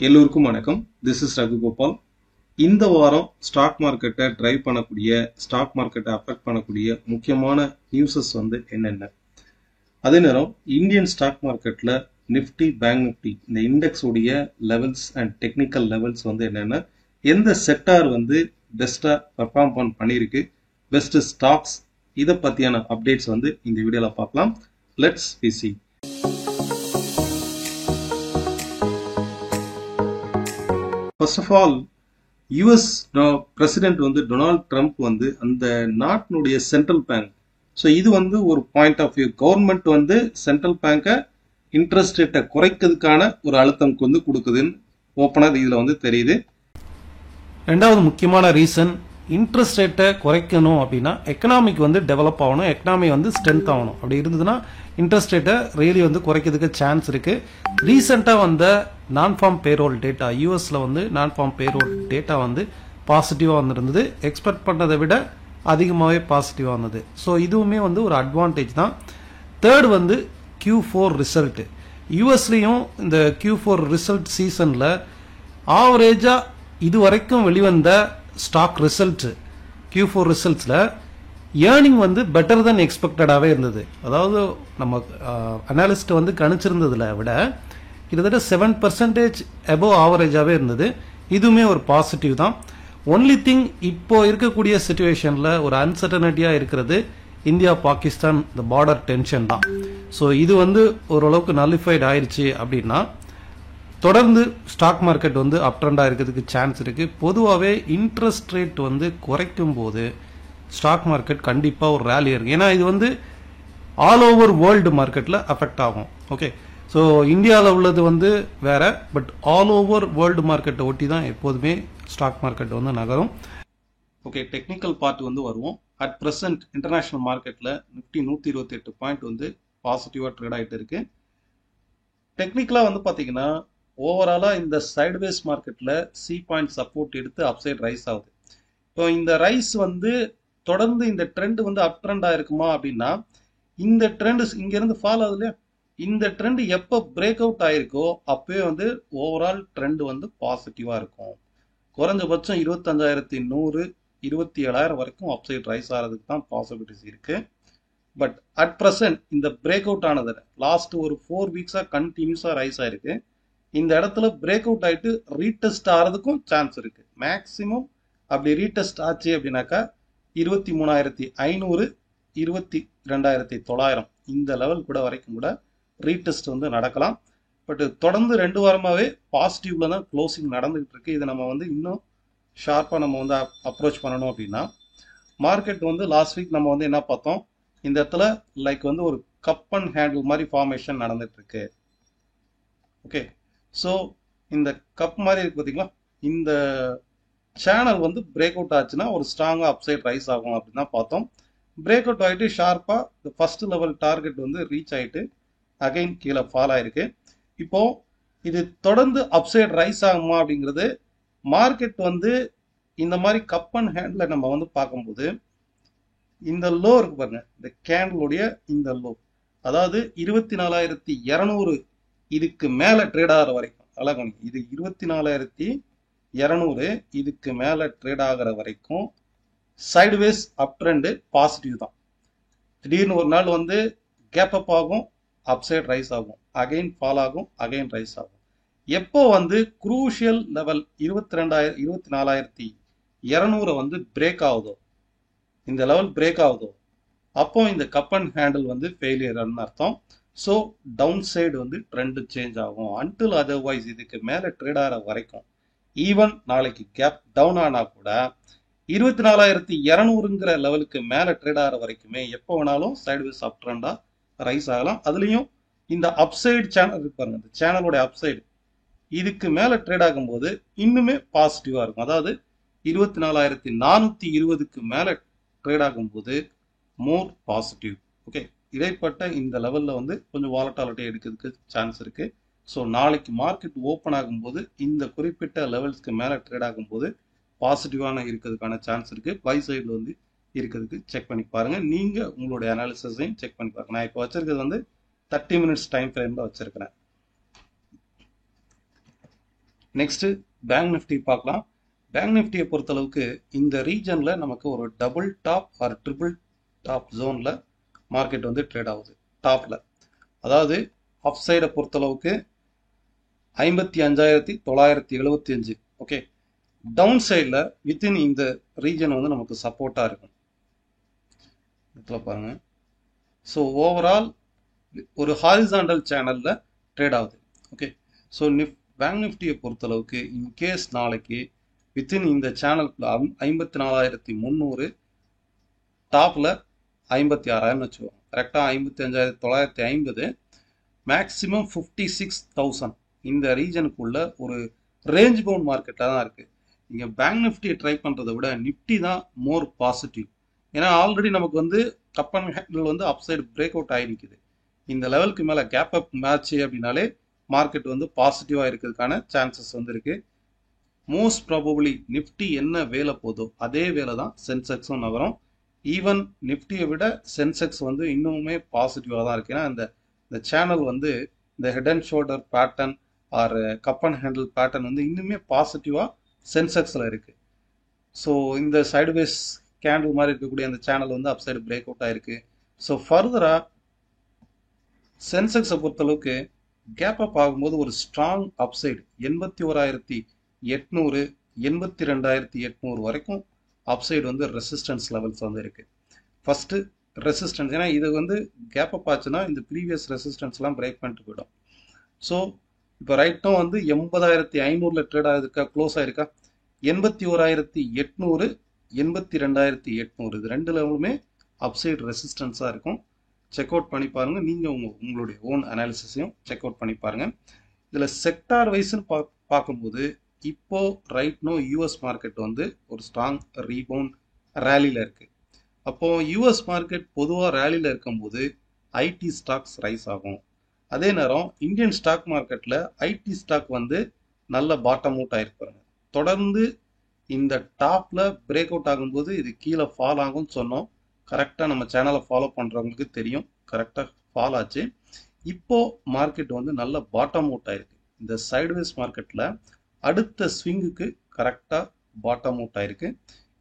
எல்லோருக்கும் வணக்கம். This is Raghugopal. இந்த வாரம் ஸ்டாக் மார்க்கெட்டை டிரைவ் பண்ணக்கூடிய, ஸ்டாக் மார்க்கெட்டை அஃபெக்ட் பண்ணக்கூடிய முக்கியமான நியூஸஸ் என்னென்ன, அதே நேரம் இந்தியன் ஸ்டாக் மார்க்கெட்டில் நிஃப்டி, பேங்க் நிஃப்டி இந்த இண்டெக்ஸ் உடைய லெவல்ஸ் அண்ட் டெக்னிக்கல் லெவல்ஸ் என்னென்ன, எந்த செக்டார் பெஸ்ட்டாக பெர்ஃபார்ம் பண்ணியிருக்கு, பெஸ்ட் ஸ்டாக்ஸ், இதை பற்றியான அப்டேட்ஸ் இந்த வீடியோவில் பார்க்கலாம். Let's see. First of all, US president Donald Trump அந்த நாட்டினுடைய சென்ட்ரல் பேங்க், ஸோ இது ஒரு point of view, government central பேங்கை இன்ட்ரெஸ்ட் ரேட்டை குறைக்கிறதுக்கான ஒரு அழுத்தம் கொடுக்குதுன்னு ஓப்பனாக இதில் தெரியுது. ரெண்டாவது முக்கியமான ரீசன், இன்ட்ரெஸ்ட் ரேட்டை குறைக்கணும் அப்படின்னா எக்கனாமிக் டெவலப் ஆகணும், எக்கனாமி ஸ்ட்ரென்த் ஆகணும். அப்படி இருந்ததுன்னா இன்ட்ரெஸ்ட் ரேட்டை ரியலி குறைக்கிறதுக்கு சான்ஸ் இருக்கு. ரீசெண்டாக வந்த நான் ஃபார்ம் பேரோல் டேட்டா, யூஎஸ்ல நான் ஃபார்ம் பேரோல் டேட்டா பாசிட்டிவா வந்திருந்தது, எக்ஸ்பெக்ட் பண்ணதை விட அதிகமாகவே பாசிட்டிவா வந்தது. ஸோ இதுவுமே ஒரு அட்வான்டேஜ் தான். Third Q4 result. யூஎஸ்லயும் இந்த Q4 ரிசல்ட் சீசன்ல ஆவரேஜா இது வரைக்கும் வெளிவந்த ஸ்டாக் ரிசல்ட், Q4 ரிசல்ட்ஸ்ல ஏர்னிங் பெட்டர் தென் எக்ஸ்பெக்டடாவே இருந்தது. அதாவது நம்ம அனாலிஸ்ட் கணிச்சிருந்ததுல விட கிட்டத்தட்ட 7% அபவ் ஆவரேஜாவே இருந்தது. இதுவுமே ஒரு பாசிட்டிவ் தான். ஒன்லி திங், இப்போ இருக்கக்கூடிய சிச்சுவேஷன்ல ஒரு அன்சர்டனிட்டியா இருக்கிறது இந்தியா பாகிஸ்தான் இந்த பார்டர் டென்ஷன் தான். ஸோ இது ஓரளவுக்கு நலிஃபைட் ஆயிடுச்சு அப்படின்னா தொடர்ந்து ஸ்டாக் மார்க்கெட் அப் ட்ரெண்டா இருக்கிறதுக்கு சான்ஸ் இருக்கு. பொதுவாகவே இன்ட்ரெஸ்ட் ரேட் குறைக்கும் போது ஸ்டாக் மார்க்கெட் கண்டிப்பா ஒரு ரேலி இருக்கு. ஏன்னா இது ஆல் ஓவர் வேர்ல்டு மார்க்கெட்ல அஃபெக்ட் ஆகும். ஓகே, ஸோ இந்தியாவில் உள்ளது வேற, பட் ஆல் ஓவர் வேர்ல்டு மார்க்கெட்டை ஒட்டி தான் எப்போதுமே ஸ்டாக் மார்க்கெட் நகரும். ஓகே, டெக்னிக்கல் பார்ட் வருவோம். அட் பிரசன்ட் இன்டர்நேஷனல் மார்க்கெட்ல நிஃப்டி 128 பாயிண்ட் பாசிட்டிவா ட்ரேட் ஆகிட்டு இருக்கு. டெக்னிக்கலா பாத்தீங்கன்னா ஓவராலா இந்த சைட்வேஸ் மார்க்கெட்ல சி பாயிண்ட் சப்போர்ட் எடுத்து அப்சைட் ரைஸ் ஆகுது. இப்போ இந்த ரைஸ் தொடர்ந்து இந்த ட்ரெண்ட் அப் ட்ரெண்டா இருக்குமா அப்படின்னா, இந்த ட்ரெண்ட் இங்க இருந்து ஃபாலோ ஆகுது இல்லையா, இந்த ட்ரெண்ட் எப்போ பிரேக் அவுட் ஆயிருக்கோ அப்பவே ஓவரால் ட்ரெண்ட் பாசிட்டிவா இருக்கும். குறைஞ்சபட்சம் 25,100 27,000 வரைக்கும் அப்சைட் ரைஸ் ஆகிறதுக்கு தான் பாசிபிலிட்டிஸ் இருக்கு. பட் அட் பிரசன்ட் இந்த பிரேக் அவுட் ஆனது லாஸ்ட் ஒரு 4 வீக்ஸா கண்டினியூஸா ரைஸ் ஆயிருக்கு. இந்த இடத்துல பிரேக் அவுட் ஆயிட்டு ரீடெஸ்ட் ஆகிறதுக்கும் சான்ஸ் இருக்கு. மேக்சிமம் அப்படி ரீடெஸ்ட் ஆச்சு அப்படின்னாக்கா 23,500 22,900 இந்த லெவல் கூட வரைக்கும் கூட ரீடெஸ்ட் நடக்கலாம். பட் தொடர்ந்து 2 வாரமாவே பாசிட்டிவ்ல தான் க்ளோசிங் நடந்துகிட்டு இருக்கு. இதை நம்ம இன்னும் ஷார்ப்பா நம்ம அப்ரோச் பண்ணணும் அப்படின்னா, மார்க்கெட் லாஸ்ட் வீக் நம்ம என்ன பார்த்தோம், இந்த இடத்துல லைக் ஒரு கப் அண்ட் ஹேண்டில் மாதிரி ஃபார்மேஷன் நடந்துட்டு இருக்கு. ஓகே, ஸோ இந்த கப் மாதிரி இருக்கு பார்த்தீங்களா, இந்த சேனல் பிரேக் அவுட் ஆச்சுன்னா ஒரு ஸ்ட்ராங்கா அப்சைட் ரைஸ் ஆகும் அப்படின்னு தான் பார்த்தோம். பிரேக் அவுட் ஆகிட்டு ஷார்ப்பா ஃபர்ஸ்ட் லெவல் டார்கெட் ரீச் ஆயிட்டு அகைன் கீழே ஃபால் ஆயிருக்கு. இப்போ இது தொடர்ந்து அப்சைட் ரைஸ் ஆகுமா அப்படிங்கிறது, மார்க்கெட் இந்த மாதிரி கப் அண்ட் ஹேண்ட்ல நம்ம பார்க்கும்போது இந்த லோ இருக்கு பாருங்க, இந்த கேண்டலுடைய இந்த லோ, அதாவது 24,200 இதுக்கு மேல ட்ரேட் ஆகிற வரைக்கும், அழகு இது 24,200 இதுக்கு மேல ட்ரேட் ஆகிற வரைக்கும் சைடுவேஸ் அப் ட்ரெண்ட் பாசிட்டிவ் தான். திடீர்னு ஒரு நாள் கேப் அப் ஆகும், அப்சைட் ரைஸ் ஆகும், அகைன் ஃபால் ஆகும், அகைன் ரைஸ் ஆகும். எப்போ குரூஷியல் லெவல் 24,200 பிரேக் ஆகுதோ, இந்த லெவல் பிரேக் ஆகுதோ, அப்போ இந்த கப் அண்ட் ஹேண்டில் ஃபெயிலியர்னு அர்த்தம். So down side trend change ஆகும். அன்டில் அதர்வைஸ் இதுக்கு மேல ட்ரேட் ஆகிற வரைக்கும், ஈவன் நாளைக்கு கேப் டவுன் ஆனா கூட 24,200ங்கிற லெவலுக்கு மேல ட்ரேட் ஆகிற வரைக்குமே எப்போ வேணாலும் சைடுவேஸ் அப் ட்ரெண்டா ரைஸ் ஆகலாம். அதுலயும் இந்த அப்சைடு சேனல் இருக்கு பாருங்க, இந்த சேனலோட அப்சைடு இதுக்கு மேல ட்ரேட் ஆகும்போது இன்னுமே பாசிட்டிவா இருக்கும். அதாவது 24,420க்கு மேல ட்ரேட் ஆகும்போது மோர் பாசிட்டிவ். ஓகே, இடைப்பட்ட இந்த லெவல்ல கொஞ்சம் வாலட்டாலிட்டி எடுக்கிறதுக்கு சான்ஸ் இருக்கு. ஸோ நாளைக்கு மார்க்கெட் ஓப்பன் ஆகும்போது இந்த குறிப்பிட்ட லெவல்ஸ்க்கு மேல ட்ரேட் ஆகும்போது பாசிட்டிவான இருக்கிறதுக்கான சான்ஸ் இருக்கு. பை சைடுல இருக்கிறதுக்கு செக் பண்ணி பாருங்க. நீங்க உங்களுடைய அனாலிசிஸையும் செக் பண்ணி பாருங்க. நான் இப்போ வச்சிருக்கிறது 30 மினிட்ஸ் டைம் ஃப்ரேம்ல வச்சிருக்கிறேன். நெக்ஸ்ட் பேங்க் நிஃப்டி பார்க்கலாம். பேங்க் நிஃப்டியை பொறுத்தளவுக்கு இந்த ரீஜனில் நமக்கு ஒரு double top or triple top ஜோனில் மார்க்கெட் வந்து ட்ரேட் ஆகுது. டாப்பில் அதாவது அப் சைடை பொறுத்தளவுக்கு 55,975. ஓகே, டவுன் சைடில் வித்தின் இந்த ரீஜன் வந்து நமக்கு சப்போர்ட்டாக இருக்கும். இதில் பாருங்க. ஸோ ஓவரால் ஒரு ஹாரிசாண்டல் சேனலில் ட்ரேட் ஆகுது. ஓகே, ஸோ பேங்க் நிஃப்டியை பொறுத்தளவுக்கு இன்கேஸ் நாளைக்கு வித்தின் இந்த சேனலுக்குள்ள 54,300 டாப்பில் 56,000 வச்சுக்கோங்க. கரெக்டாக 55,950 மேக்ஸிமம் 56,000 இந்த ரீஜனுக்குள்ள ஒரு ரேஞ்ச் பவுண்ட் மார்க்கெட்டாக தான் இருக்குது. இங்கே பேங்க் நிஃப்டியை ட்ரை பண்ணுறதை விட நிஃப்டி தான் மோர் பாசிட்டிவ். ஏன்னா ஆல்ரெடி நமக்கு வந்து கப் அண்ட் ஹேண்டில் வந்து அப்சைடு பிரேக் அவுட் ஆகி நிற்குது. இந்த லெவலுக்கு மேலே கேப் அப் மேட்ச் அப்படின்னாலே மார்க்கெட் வந்து பாசிட்டிவாக இருக்கிறதுக்கான சான்சஸ் வந்து இருக்குது. மோஸ்ட் ப்ராபபிளி நிஃப்டி என்ன வேலை போதோ அதே வேலை தான் சென்செக்ஸும் நகரும். ஈவன் நிஃப்டியை விட சென்செக்ஸ் வந்து இன்னுமே பாசிட்டிவாக தான் இருக்குது. ஏன்னா இந்த சேனல் வந்து இந்த head and shoulder pattern R cup and handle pattern வந்து இன்னுமே பாசிட்டிவாக சென்செக்ஸில் இருக்குது. ஸோ இந்த சைடுவேஸ் கேண்டில் மாதிரி இருக்கக்கூடிய அந்த சேனல் வந்து அப்சைடு பிரேக் அவுட் ஆயிருக்கு. ஸோ ஃபர்தராக சென்செக்ஸை பொறுத்தளவுக்கு கேப் அப் ஆகும்போது ஒரு ஸ்ட்ராங் அப்சைடு 81,800 82,800 வரைக்கும் அப்சைடு வந்து ரெசிஸ்டன்ஸ் லெவல்ஸ் வந்து இருக்கு. ஃபர்ஸ்ட் ரெசிஸ்டன்ஸ், ஏன்னா இது வந்து கேப் அப் ஆச்சுன்னா இந்த ப்ரீவியஸ் ரெசிஸ்டன்ஸ்லாம் பிரேக் பண்ணிட்டு போயிடும். ஸோ இப்போ ரைட்டும் வந்து 80,500 ட்ரேட் ஆகிருக்கா, க்ளோஸ் ஆயிருக்கா. 81,800 82,800 இது ரெண்டு லெவலுமே அப்சைடு ரெசிஸ்டன்ஸாக இருக்கும். செக் அவுட் பண்ணி பாருங்க. நீங்கள் உங்களுடைய ஓன் அனாலிசிஸையும் செக் அவுட் பண்ணி பாருங்க. இதில் செக்டார் வைஸ்ன்னு பார்க்கும்போது இப்போ ரைட்னோ யூஎஸ் மார்க்கெட் வந்து ஒரு ஸ்ட்ராங் ரீபவுண்ட் ரேலியில் இருக்கு. அப்போ யூஎஸ் மார்க்கெட் பொதுவாக ரேலியில் இருக்கும்போது ஐடி ஸ்டாக்ஸ் ரைஸ் ஆகும். அதே நேரம் இந்தியன் ஸ்டாக் மார்க்கெட்டில் ஐடி ஸ்டாக் வந்து நல்ல பாட்டம் அவுட் ஆயிருப்பாங்க. தொடர்ந்து இந்த டாப்ல பிரேக் அவுட் ஆகும்போது இது கீழே ஃபால் ஆகும்னு சொன்னோம். கரெக்டாக நம்ம சேனலை ஃபாலோ பண்ணுறவங்களுக்கு தெரியும், கரெக்டாக ஃபால் ஆச்சு. இப்போ மார்க்கெட் வந்து நல்ல பாட்டம் அவுட் ஆயிருக்கு. இந்த சைடுவேஸ் மார்க்கெட்டில் அடுத்த ஸ்விங்குக்கு கரெக்டாக பாட்டம் அவுட் ஆயிருக்கு.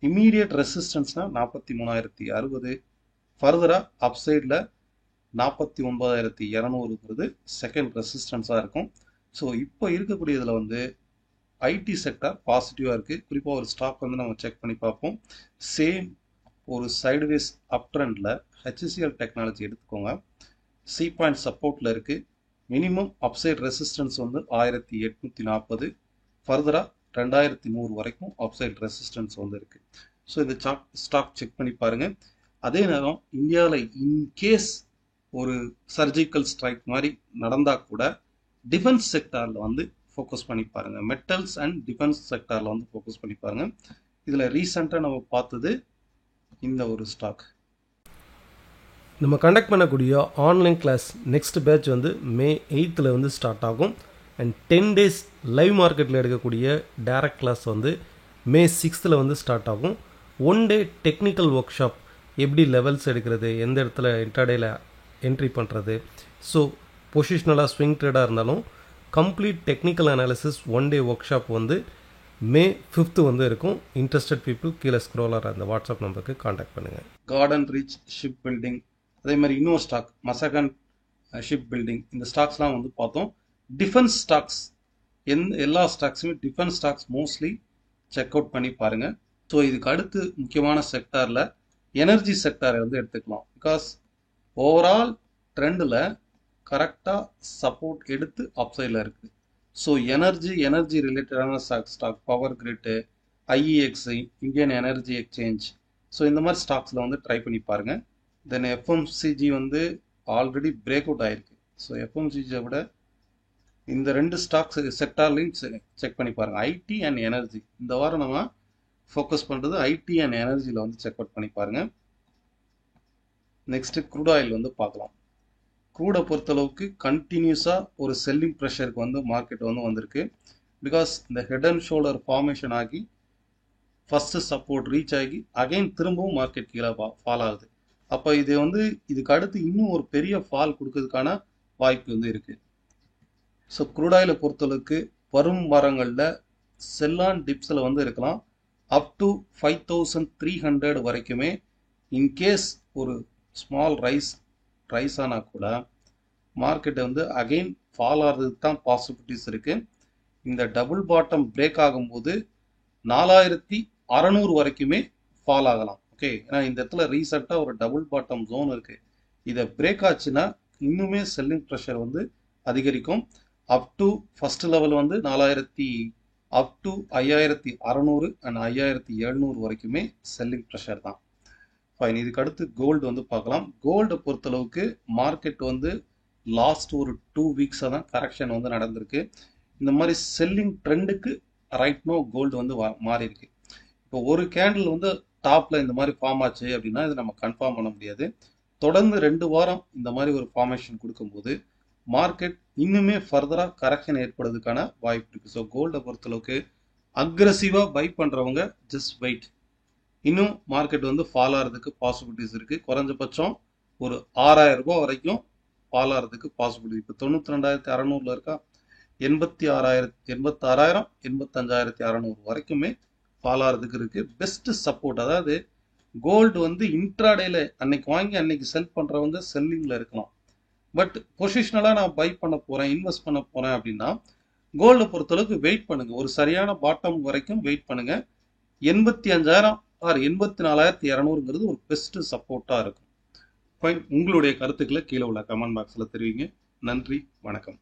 இம்மீடியட் ரெசிஸ்டன்ஸ்னா 43,060, ஃபர்தராக அப்சைடில் 49,200 செகண்ட் ரெசிஸ்டன்ஸாக இருக்கும். ஸோ இப்போ இருக்கக்கூடியதில் வந்து ஐடி செக்டார் பாசிட்டிவாக இருக்குது. குறிப்பாக ஒரு ஸ்டாக் வந்து நம்ம செக் பண்ணி பார்ப்போம். சேம் ஒரு சைடுவேஸ் அப் ட்ரெண்டில் ஹெச்சிஎல் டெக்னாலஜி எடுத்துக்கோங்க. சி பாயிண்ட் சப்போர்ட்டில் இருக்குது. மினிமம் அப்சைட் ரெசிஸ்டன்ஸ் வந்து 1,840, ஃபர்தராக 2,100 வரைக்கும் அப்சைட் ரெசிஸ்டன்ஸ் வந்து இருக்குது. ஸோ இந்த ஸ்டாக் செக் பண்ணி பாருங்கள். அதே நேரம் இந்தியாவில் இன்கேஸ் ஒரு சர்ஜிக்கல் ஸ்ட்ரைக் மாதிரி நடந்தால் கூட டிஃபென்ஸ் செக்டாரில் வந்து ஃபோக்கஸ் பண்ணி பாருங்கள். மெட்டல்ஸ் அண்ட் டிஃபென்ஸ் செக்டாரில் வந்து ஃபோக்கஸ் பண்ணி பாருங்கள். இதில் ரீசெண்டாக நம்ம பார்த்தது இந்த ஒரு ஸ்டாக். நம்ம கண்டக்ட் பண்ணக்கூடிய ஆன்லைன் கிளாஸ் நெக்ஸ்ட் பேட்ச் வந்து May 8th வந்து ஸ்டார்ட் ஆகும். அண்ட் 10 days லைவ் மார்க்கெட்டில் எடுக்கக்கூடிய டைரக்ட் கிளாஸ் வந்து May 6th வந்து ஸ்டார்ட் ஆகும். 1 day டெக்னிக்கல் ஒர்க் ஷாப், எப்படி லெவல்ஸ் எடுக்கிறது, எந்த இடத்துல இன்ட்ராடேல என்ட்ரி பண்ணுறது, ஸோ பொசிஷனலாக ஸ்விங் ட்ரேடாக இருந்தாலும் complete technical analysis 1 day work shop வந்து May 5th வந்து இருக்கும். இன்ட்ரெஸ்டட் பீப்புள் கீழே ஸ்க்ரோலர் அந்த வாட்ஸ்அப் நம்பருக்கு காண்டாக்ட் பண்ணுங்கள். கார்டன் ரீச் ஷிப் பில்டிங், அதே மாதிரி இன்னொரு ஸ்டாக் மசகன் ஷிப் பில்டிங், இந்த ஸ்டாக்ஸ்லாம் வந்து பார்த்தோம். டிஃபென்ஸ் ஸ்டாக்ஸ் எல்லா ஸ்டாக்ஸுமே defence stocks mostly check out பண்ணி பாருங்கள். ஸோ இதுக்கு அடுத்து முக்கியமான செக்டாரில் எனர்ஜி செக்டாரை வந்து எடுத்துக்கலாம். பிகாஸ் ஓவரால் ட்ரெண்டில் கரெக்டாக சப்போர்ட் எடுத்து அப்சைடில் இருக்குது. ஸோ எனர்ஜி ரிலேட்டடான stock power grid, IEX, Indian energy exchange, so இந்த மாதிரி ஸ்டாக்ஸில் வந்து ட்ரை பண்ணி பாருங்கள். தென் எஃப்எம்சிஜி வந்து ஆல்ரெடி பிரேக் அவுட் ஆயிருக்கு. ஸோ எஃப்எம்சிஜியை விட இந்த ரெண்டு ஸ்டாக்ஸ் செக்டார்லையும் செக் பண்ணி பாருங்கள். ஐடி அண்ட் எனர்ஜி இந்த வாரம் நம்ம ஃபோக்கஸ் பண்ணுறது ஐடி அண்ட் எனர்ஜியில் வந்து செக் அவுட் பண்ணி பாருங்கள். நெக்ஸ்ட்டு க்ரூட் ஆயில் வந்து பார்க்கலாம். க்ரூடை பொறுத்தளவுக்கு கண்டினியூஸாக ஒரு செல்லிங் ப்ரெஷருக்கு வந்து மார்க்கெட் வந்து வந்திருக்கு. பிகாஸ் இந்த ஹெட் அண்ட் ஷோல்டர் ஃபார்மேஷன் ஆகி ஃபஸ்ட்டு சப்போர்ட் ரீச் ஆகி அகைன் திரும்பவும் மார்க்கெட் கீழே ஃபால் ஆகுது. அப்போ இது வந்து இதுக்கு அடுத்து இன்னும் ஒரு பெரிய ஃபால் கொடுக்கறதுக்கான வாய்ப்பு வந்து இருக்குது. ஸோ க்ரூட் ஆயிலை பொறுத்தளவுக்கு வரும் வாரங்களில் செல்லான் டிப்ஸில் வந்து இருக்கலாம். அப் டு 5300 வரைக்குமே இன்கேஸ் ஒரு ஸ்மால் ரைஸ் ஆனால் கூட மார்க்கெட் வந்து அகைன் ஃபால் ஆகிறதுக்கு தான் பாசிபிலிட்டிஸ் இருக்கு. இந்த டபுள் பாட்டம் பிரேக் ஆகும்போது 4600 வரைக்குமே ஃபால் ஆகலாம். ஓகே, ஏன்னா இந்த இடத்துல ரீசெண்டாக ஒரு டபுள் பாட்டம் ஜோன் இருக்கு. இதை பிரேக் ஆச்சுன்னா இன்னுமே செல்லிங் ப்ரெஷர் வந்து அதிகரிக்கும். அப் டு ஃபர்ஸ்ட் லெவல் வந்து அப் டு 5600 அண்ட் 5700 வரைக்குமே செல்லிங் ப்ரெஷர் தான். ஃபைன். இதுக்கு அடுத்து கோல்டு வந்து பார்க்கலாம். கோல்டை பொறுத்தளவுக்கு மார்க்கெட் வந்து லாஸ்ட் ஒரு 2 வீக்ஸாக தான் கரெக்ஷன் வந்து நடந்திருக்கு. இந்த மாதிரி செல்லிங் ட்ரெண்டுக்கு ரைட் நோ கோல்டு வந்து மாறி இருக்கு. இப்போ ஒரு கேண்டில் வந்து டாப்ல இந்த மாதிரி ஃபார்ம் ஆச்சு அப்படின்னா இது நம்ம கன்ஃபார்ம் பண்ண முடியாது. தொடர்ந்து 2 வாரம் இந்த மாதிரி ஒரு ஃபார்மேஷன் கொடுக்கும்போது மார்க்கெட் இன்னுமே ஃபர்தரா கரெக்ஷன் ஏற்படுறதுக்கான வாய்ப்பு இருக்கு. ஸோ கோல்டை பொறுத்தளவுக்கு அக்ரெசிவா பை பண்றவங்க ஜஸ்ட் வெயிட். இன்னும் மார்க்கெட் வந்து ஃபால் ஆகிறதுக்கு பாசிபிலிட்டிஸ் இருக்கு. குறைஞ்சபட்சம் ஒரு 6000 ரூபாய் வரைக்கும் ஃபால் ஆகிறதுக்கு பாசிபிலிட்டி. இப்போ 92,600 இருக்கா, 86,000 85,600 வரைக்குமே ஃபால் ஆகிறதுக்கு இருக்கு. பெஸ்ட் சப்போர்ட், அதாவது கோல்டு வந்து இன்ட்ராடேல அன்னைக்கு வாங்கி அன்னைக்கு செல் பண்றவங்க செல்லிங்ல இருக்கலாம். பட் பொசிஷனலா நான் பை பண்ண போறேன், இன்வெஸ்ட் பண்ண போறேன் அப்படின்னா கோல்டை பொறுத்தளவுக்கு வெயிட் பண்ணுங்க. ஒரு சரியான பாட்டம் வரைக்கும் வெயிட் பண்ணுங்க. 85,000 ஆர் 84,200ங்கிறது ஒரு பெஸ்ட் சப்போர்ட்டா இருக்கும். ஃபைன். உங்களுடைய கருத்துக்களை கீழே உள்ள கமெண்ட் பாக்ஸ்ல தெரிவிங்க. நன்றி, வணக்கம்.